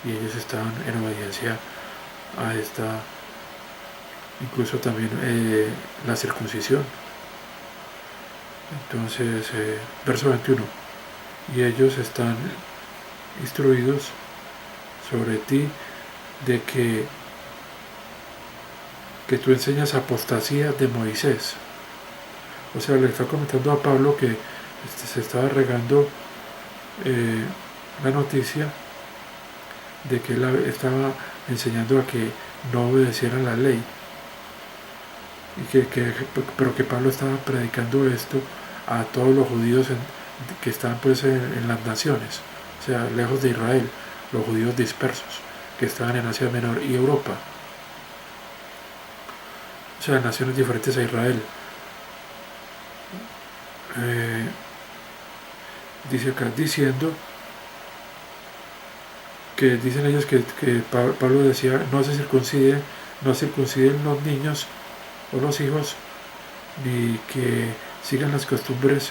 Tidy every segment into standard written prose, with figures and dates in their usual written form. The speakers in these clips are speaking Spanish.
y ellos estaban en obediencia a esta, incluso también la circuncisión. Entonces, verso 21, y ellos están instruidos sobre ti de que tú enseñas apostasía de Moisés. O sea, le está comentando a Pablo que se estaba regando la noticia de que él estaba enseñando a que no obedecieran la ley, y pero que Pablo estaba predicando esto a todos los judíos que estaban pues en las naciones, o sea, lejos de Israel, los judíos dispersos que estaban en Asia Menor y Europa, o sea, naciones diferentes a Israel. Dice acá, diciendo que dicen ellos que Pablo decía, no circunciden los niños o los hijos, ni que sigan las costumbres,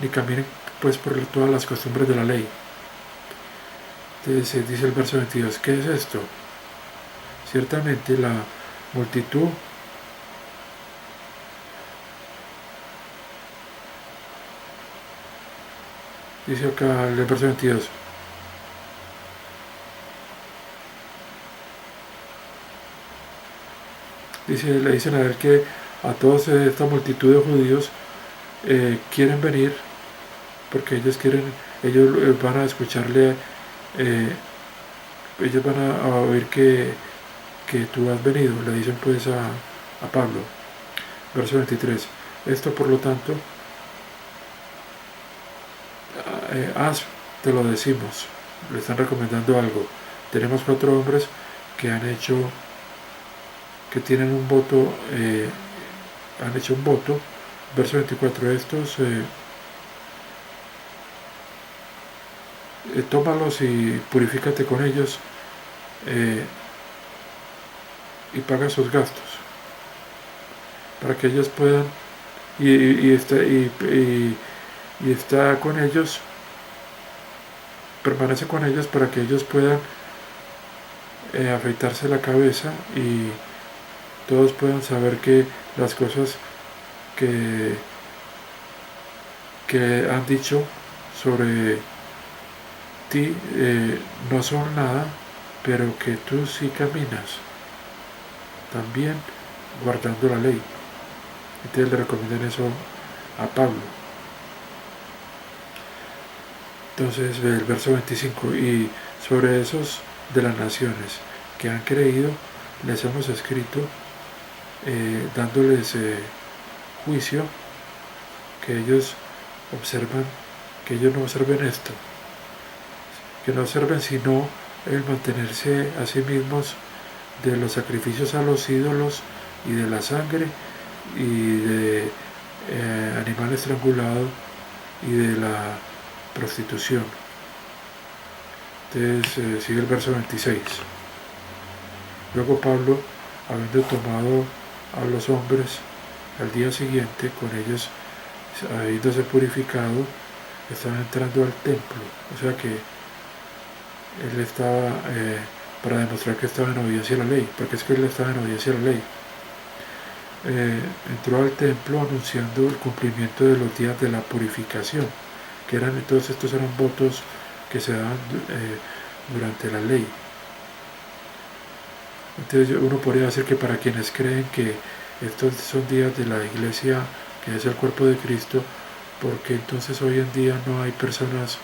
ni caminen pues por todas las costumbres de la ley. Entonces dice el verso 22, ¿qué es esto? Ciertamente la multitud dice acá el verso 22, le dicen a ver que a toda esta multitud de judíos quieren venir porque ellos van a escucharle, ellos van a oír que tú has venido, le dicen pues a Pablo. Verso 23, esto por lo tanto te lo decimos, le están recomendando algo. Tenemos 4 hombres que tienen un voto, han hecho un voto. Verso 24, estos tómalos y purifícate con ellos y paga sus gastos para que ellos puedan y está con ellos, permanece con ellos para que ellos puedan afeitarse la cabeza y todos puedan saber que las cosas que han dicho sobre ti no son nada, pero que tú sí caminas también guardando la ley. Entonces le recomiendan eso a Pablo. Entonces el verso 25, y sobre esos de las naciones que han creído les hemos escrito dándoles juicio, que ellos no observen esto, que no observen sino el mantenerse a sí mismos de los sacrificios a los ídolos y de la sangre y de animal estrangulado y de la prostitución. Entonces sigue el verso 26. Luego Pablo, habiendo tomado a los hombres al día siguiente, con ellos habiéndose purificado, estaba entrando al templo. O sea que él estaba para demostrar que estaba en obediencia a la ley, porque es que él estaba en obediencia a la ley. Entró al templo anunciando el cumplimiento de los días de la purificación, que todos estos eran votos que se daban durante la ley. Entonces uno podría decir que para quienes creen que estos son días de la iglesia, que es el cuerpo de Cristo, porque entonces hoy en día no hay personas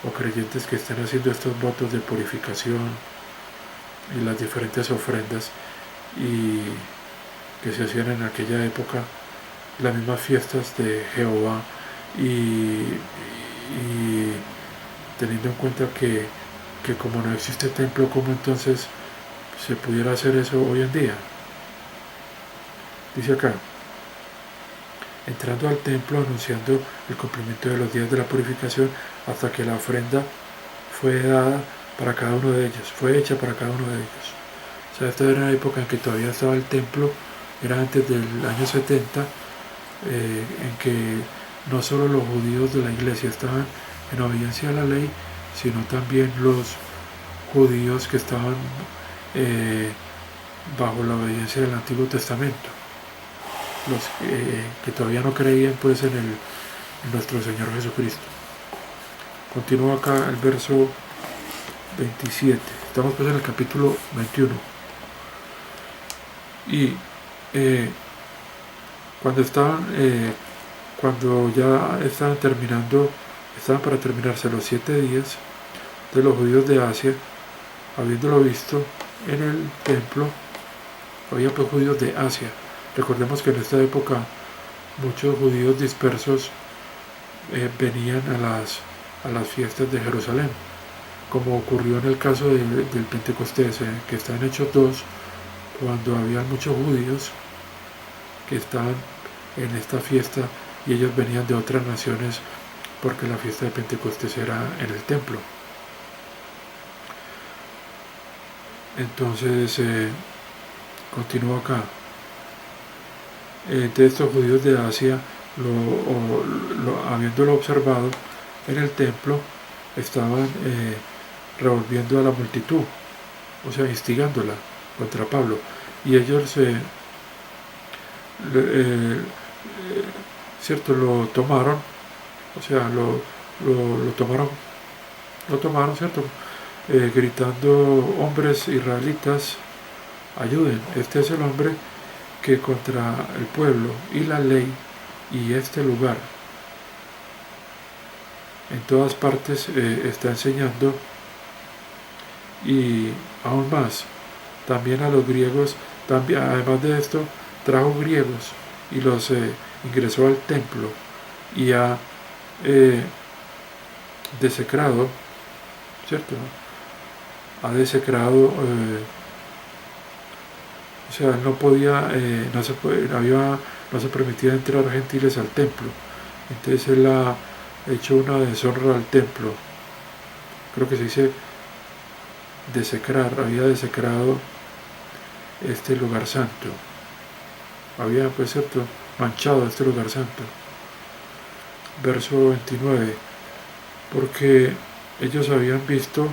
o creyentes que estén haciendo estos votos de purificación y las diferentes ofrendas y que se hacían en aquella época, las mismas fiestas de Jehová, y teniendo en cuenta que como no existe templo, ¿cómo entonces se pudiera hacer eso hoy en día? Dice acá, entrando al templo anunciando el cumplimiento de los días de la purificación hasta que la ofrenda fue dada para cada uno de ellos, fue hecha para cada uno de ellos. O sea, esta era una época en que todavía estaba el templo, era antes del año 70, en que no solo los judíos de la iglesia estaban en obediencia a la ley, sino también los judíos que estaban bajo la obediencia del Antiguo Testamento, los que todavía no creían pues en nuestro Señor Jesucristo. Continúa acá el verso 27. Estamos pues en el capítulo 21. Y cuando ya estaban para terminarse los 7 días de los judíos de Asia, habiéndolo visto en el templo, había pues judíos de Asia. Recordemos que en esta época muchos judíos dispersos venían a las fiestas de Jerusalén, como ocurrió en el caso del Pentecostés, que está en Hechos 2, cuando había muchos judíos que estaban en esta fiesta y ellos venían de otras naciones porque la fiesta de Pentecostés era en el templo. Entonces, continúo acá. De estos judíos de Asia, habiéndolo observado en el templo, estaban revolviendo a la multitud, o sea, instigándola contra Pablo. Y ellos, cierto, lo tomaron, o sea, lo tomaron, cierto, gritando: hombres israelitas, ayuden, este es el hombre que contra el pueblo y la ley y este lugar en todas partes está enseñando, y aún más, también a los griegos, también, además de esto, trajo griegos y los ingresó al templo y ha desecrado, ¿cierto? Ha desecrado, o sea, no podía, no se permitía entrar gentiles al templo. Entonces él ha hecho una deshonra al templo. Creo que se dice desecrar, había desecrado este lugar santo. Había, pues, cierto, manchado este lugar santo. Verso 29. Porque ellos habían visto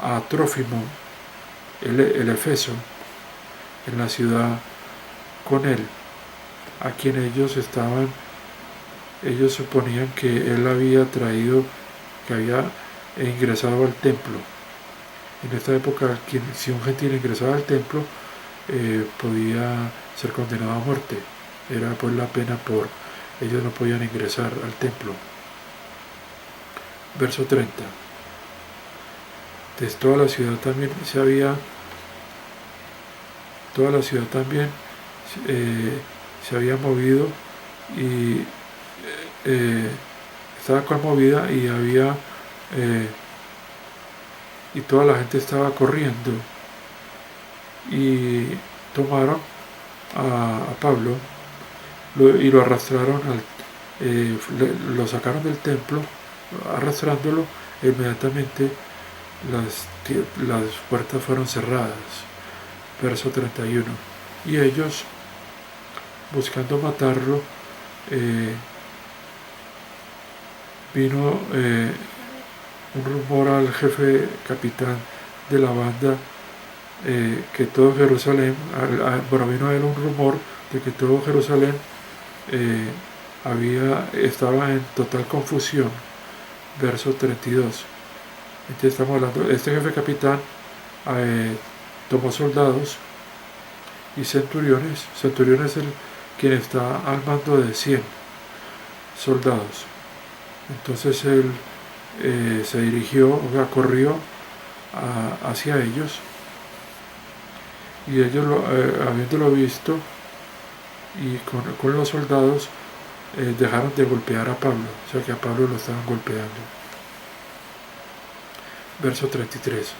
a Trófimo, el Efeso, en la ciudad con él, a quien ellos suponían que él había traído, que había ingresado al templo. En esta época, si un gentil ingresaba al templo, podía ser condenado a muerte. Era pues la pena ellos no podían ingresar al templo. Verso 30. Entonces toda la ciudad también se había movido y estaba conmovida, y toda la gente estaba corriendo, y tomaron a Pablo y lo arrastraron, lo sacaron del templo arrastrándolo, e inmediatamente las puertas fueron cerradas. Verso 31. Y ellos, buscando matarlo, vino un rumor al jefe capitán de la banda, que todo Jerusalén, vino a él un rumor de que todo Jerusalén estaba en total confusión. Verso 32. Entonces estamos hablando, este jefe capitán tomó soldados y centuriones. Centuriones es quien está al mando de 100 soldados. Entonces él se dirigió, corrió hacia ellos, y ellos, habiéndolo visto, y con los soldados, dejaron de golpear a Pablo, o sea que a Pablo lo estaban golpeando. Verso 33.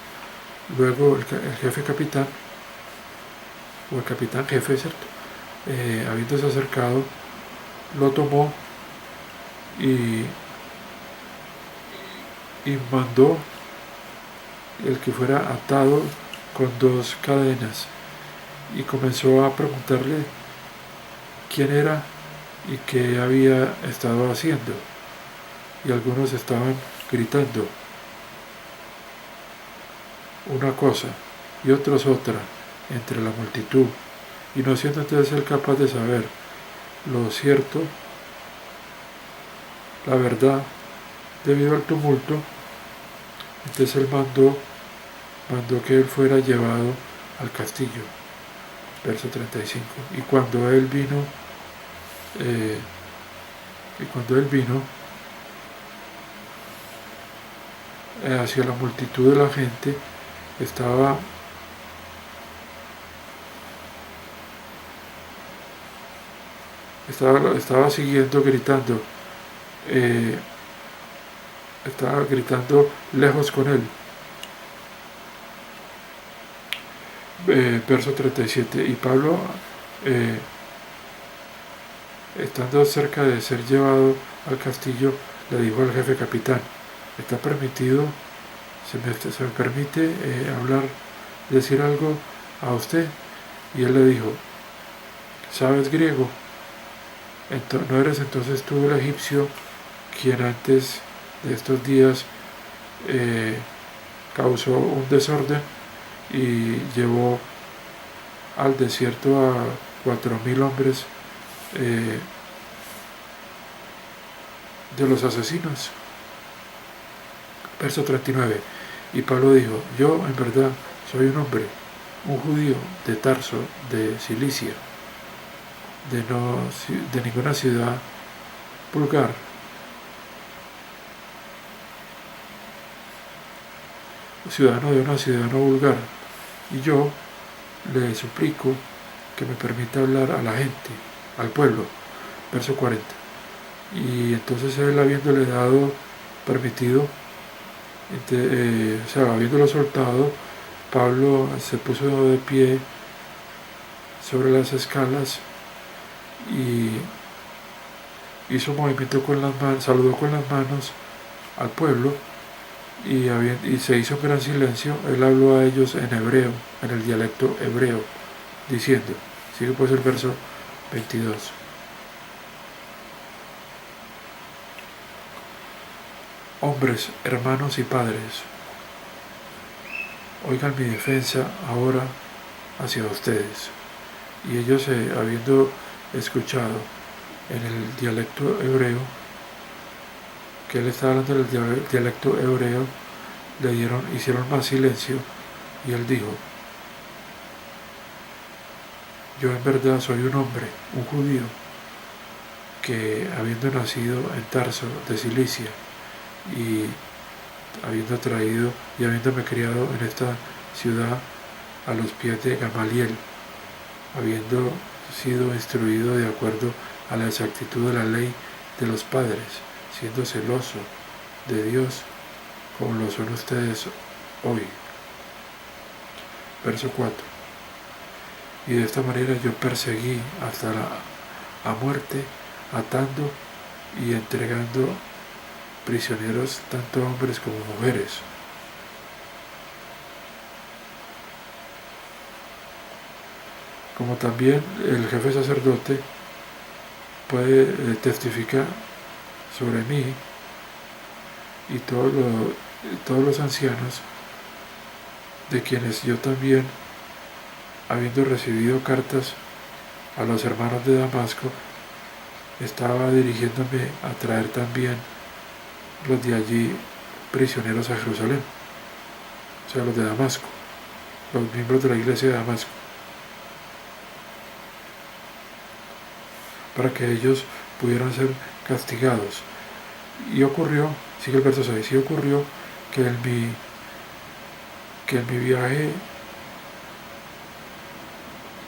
Luego el jefe capitán, o el capitán jefe, ¿cierto? Habiéndose acercado, lo tomó y mandó el que fuera atado con 2 cadenas, y comenzó a preguntarle quién era y qué había estado haciendo, y algunos estaban gritando. una cosa y otros otra entre la multitud, y no siendo entonces él capaz de saber lo cierto, la verdad, debido al tumulto, entonces él mandó que él fuera llevado al castillo. Verso 35. Y cuando él vino, hacia la multitud de la gente, estaba siguiendo, gritando, estaba gritando lejos con él. Verso 37. Y Pablo, estando cerca de ser llevado al castillo, le dijo al jefe capitán: ¿está permitido, se me permite decir algo a usted? Y él le dijo: ¿sabes griego? ¿No eres entonces tú el egipcio quien antes de estos días causó un desorden y llevó al desierto a 4.000 hombres de los asesinos? Verso 39. Y Pablo dijo: yo en verdad soy un hombre, un judío de Tarso, de Cilicia, de ninguna ciudad vulgar, ciudadano de una ciudad no vulgar, y yo le suplico que me permita hablar a la gente, al pueblo. Verso 40. Y entonces él, habiéndole dado permitido, habiéndolo soltado, Pablo se puso de pie sobre las escalas y hizo movimiento con las manos, saludó con las manos al pueblo, y se hizo un gran silencio. Él habló a ellos en hebreo, en el dialecto hebreo, diciendo, sigue pues el verso 22. Hombres, hermanos y padres, oigan mi defensa ahora hacia ustedes. Y ellos, habiendo escuchado en el dialecto hebreo, que él estaba hablando del dialecto hebreo, hicieron más silencio, y él dijo: yo en verdad soy un hombre, un judío, que habiendo nacido en Tarso de Cilicia, y habiéndome criado en esta ciudad a los pies de Gamaliel, habiendo sido instruido de acuerdo a la exactitud de la ley de los padres, siendo celoso de Dios como lo son ustedes hoy. Verso 4. Y de esta manera yo perseguí hasta la muerte, atando y entregando prisioneros tanto hombres como mujeres. Como también el jefe sacerdote puede testificar sobre mí, y todos los ancianos, de quienes yo también, habiendo recibido cartas a los hermanos de Damasco, estaba dirigiéndome a traer también los de allí prisioneros a Jerusalén, o sea, los de Damasco, los miembros de la iglesia de Damasco, para que ellos pudieran ser castigados. Y ocurrió, sigue el verso 6, y ocurrió que en mi viaje,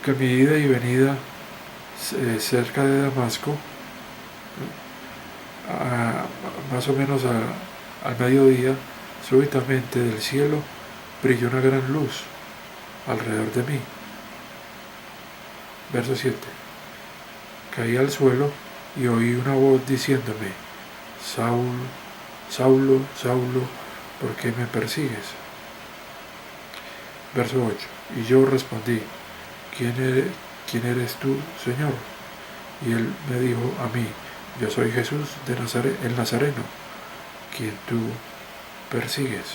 que en mi ida y venida cerca de Damasco, más o menos al mediodía, súbitamente del cielo brilló una gran luz alrededor de mí. Verso 7. Caí al suelo y oí una voz diciéndome: Saulo, Saulo, Saulo, ¿por qué me persigues? Verso 8. Y yo respondí: ¿Quién eres tú, Señor? Y él me dijo a mí: yo soy Jesús de Nazaret, el Nazareno, quien tú persigues.